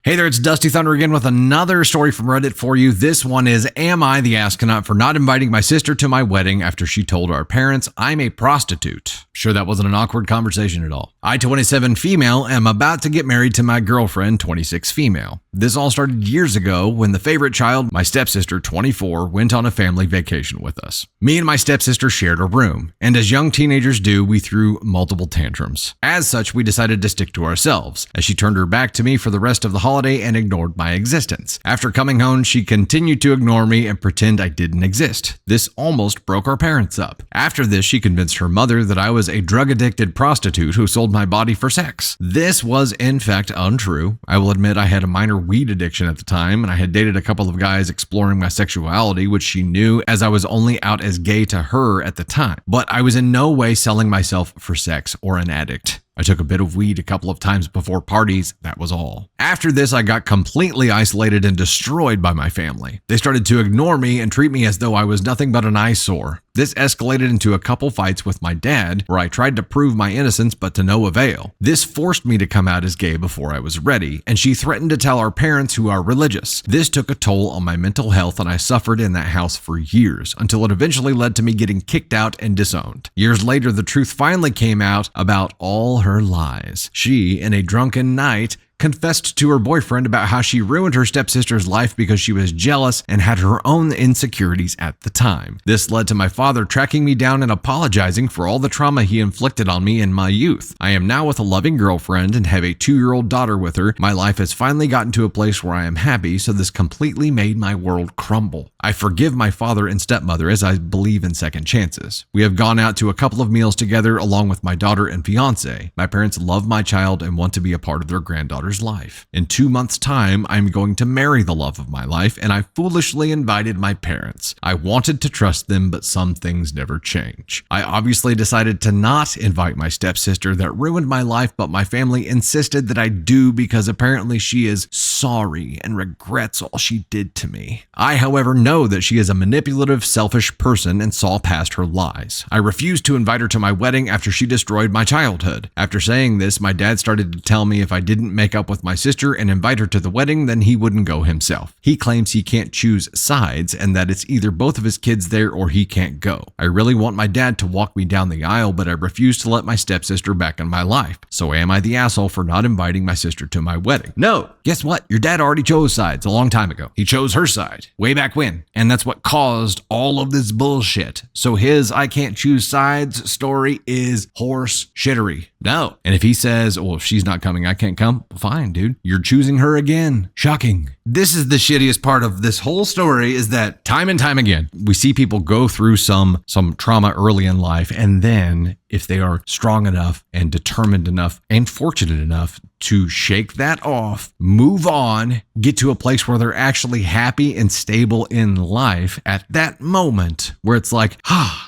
Hey there, it's Dusty Thunder again with another story from Reddit for you. This one is, am I the astronaut for not inviting my sister to my wedding after she told our parents I'm a prostitute? Sure, that wasn't an awkward conversation at all. I, 27 female, am about to get married to my girlfriend, 26 female. This all started years ago when the favorite child, my stepsister, 24, went on a family vacation with us. Me and my stepsister shared a room, and as young teenagers do, we threw multiple tantrums. As such, we decided to stick to ourselves, as she turned her back to me for the rest of the holiday and ignored my existence. After coming home, she continued to ignore me and pretend I didn't exist. This almost broke our parents up. After this, she convinced her mother that I was a drug-addicted prostitute who sold my body for sex. This was, in fact, untrue. I will admit I had a minor weed addiction at the time, and I had dated a couple of guys exploring my sexuality, which she knew, as I was only out as gay to her at the time. But I was in no way selling myself for sex or an addict. I took a bit of weed a couple of times before parties, that was all. After this, I got completely isolated and destroyed by my family. They started to ignore me and treat me as though I was nothing but an eyesore. This escalated into a couple fights with my dad, where I tried to prove my innocence but to no avail. This forced me to come out as gay before I was ready, and she threatened to tell our parents, who are religious. This took a toll on my mental health, and I suffered in that house for years, until it eventually led to me getting kicked out and disowned. Years later, the truth finally came out about all her lies. She, in a drunken night, confessed to her boyfriend about how she ruined her stepsister's life because she was jealous and had her own insecurities at the time. This led to my father tracking me down and apologizing for all the trauma he inflicted on me in my youth. I am now with a loving girlfriend and have a 2-year-old daughter with her. My life has finally gotten to a place where I am happy, so this completely made my world crumble. I forgive my father and stepmother, as I believe in second chances. We have gone out to a couple of meals together along with my daughter and fiance. My parents love my child and want to be a part of their granddaughter's life. In 2 months' time, I'm going to marry the love of my life, and I foolishly invited my parents. I wanted to trust them, but some things never change. I obviously decided to not invite my stepsister that ruined my life, but my family insisted that I do because apparently she is sorry and regrets all she did to me. I, however, know that she is a manipulative, selfish person and saw past her lies. I refused to invite her to my wedding after she destroyed my childhood. After saying this, my dad started to tell me if I didn't make up with my sister and invite her to the wedding, then he wouldn't go himself. He claims he can't choose sides and that it's either both of his kids there or he can't go. I really want my dad to walk me down the aisle, but I refuse to let my stepsister back in my life. So am I the asshole for not inviting my sister to my wedding? No. Guess what? Your dad already chose sides a long time ago. He chose her side way back when, and that's what caused all of this bullshit. So his I can't choose sides story is horse shittery. No. And if he says, well, if she's not coming, I can't come, fine, dude. You're choosing her again. Shocking. This is the shittiest part of this whole story, is that time and time again, we see people go through some trauma early in life, and then if they are strong enough and determined enough and fortunate enough to shake that off, move on, get to a place where they're actually happy and stable in life, at that moment where it's like,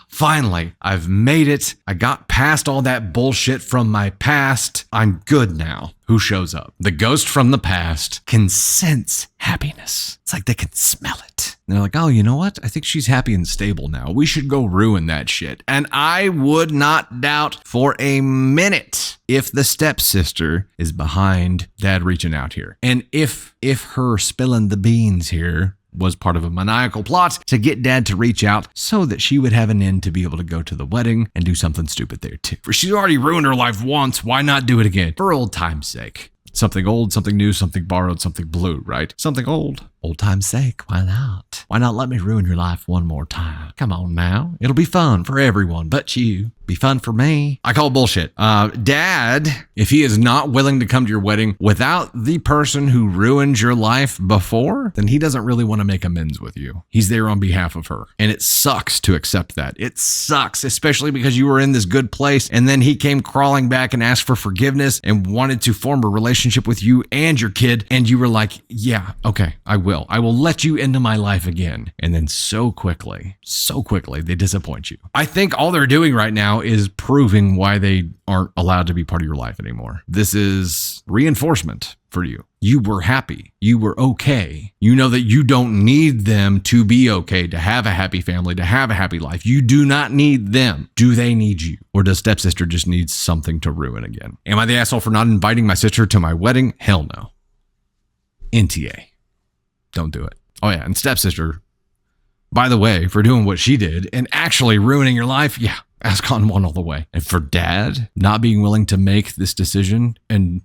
finally, I've made it. I got past all that bullshit from my past. I'm good now. Who shows up? The ghost from the past can sense happiness. It's like they can smell it. And they're like, oh, you know what? I think she's happy and stable now. We should go ruin that shit. And I would not doubt for a minute if the stepsister is behind dad reaching out here. And if her spilling the beans here was part of a maniacal plot to get dad to reach out so that she would have an end to be able to go to the wedding and do something stupid there too. For she's already ruined her life once, why not do it again? For old time's sake. Something old, something new, something borrowed, something blue, right? Something old time's sake, why not? Why not let me ruin your life one more time? Come on now. It'll be fun for everyone but you. Be fun for me. I call bullshit. Dad, if he is not willing to come to your wedding without the person who ruined your life before, then he doesn't really want to make amends with you. He's there on behalf of her. And it sucks to accept that. It sucks, especially because you were in this good place and then he came crawling back and asked for forgiveness and wanted to form a relationship with you and your kid. And you were like, yeah, okay, I will. I will let you into my life again. And then so quickly, they disappoint you. I think all they're doing right now is proving why they aren't allowed to be part of your life anymore. This is reinforcement for you. You were happy. You were okay. You know that you don't need them to be okay, to have a happy family, to have a happy life. You do not need them. Do they need you? Or does stepsister just need something to ruin again? Am I the asshole for not inviting my sister to my wedding? Hell no. NTA. Don't do it. Oh yeah, and stepsister, by the way, for doing what she did and actually ruining your life, yeah, ask on one all the way. And for dad not being willing to make this decision, and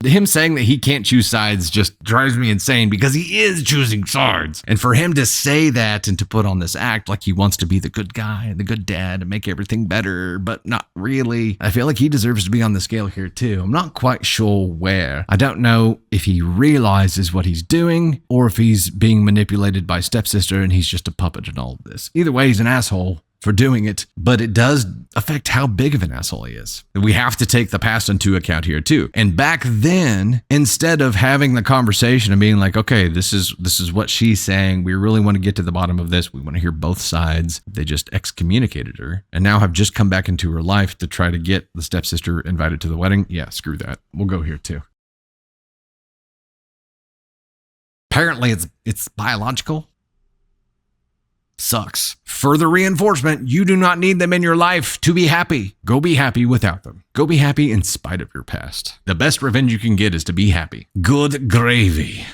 him saying that he can't choose sides just drives me insane because he is choosing sides. And for him to say that and to put on this act like he wants to be the good guy, the good dad, and make everything better, but not really. I feel like he deserves to be on the scale here too. I'm not quite sure where. I don't know if he realizes what he's doing or if he's being manipulated by stepsister and he's just a puppet in all of this. Either way, he's an asshole for doing it, but it does affect how big of an asshole he is. We have to take the past into account here too. And back then, instead of having the conversation and being like, okay, this is what she's saying, we really want to get to the bottom of this, we want to hear both sides, they just excommunicated her and now have just come back into her life to try to get the stepsister invited to the wedding. Yeah, screw that. We'll go here too. Apparently it's biological. Sucks. Further reinforcement, you do not need them in your life to be happy. Go be happy without them. Go be happy in spite of your past. The best revenge you can get is to be happy. Good gravy.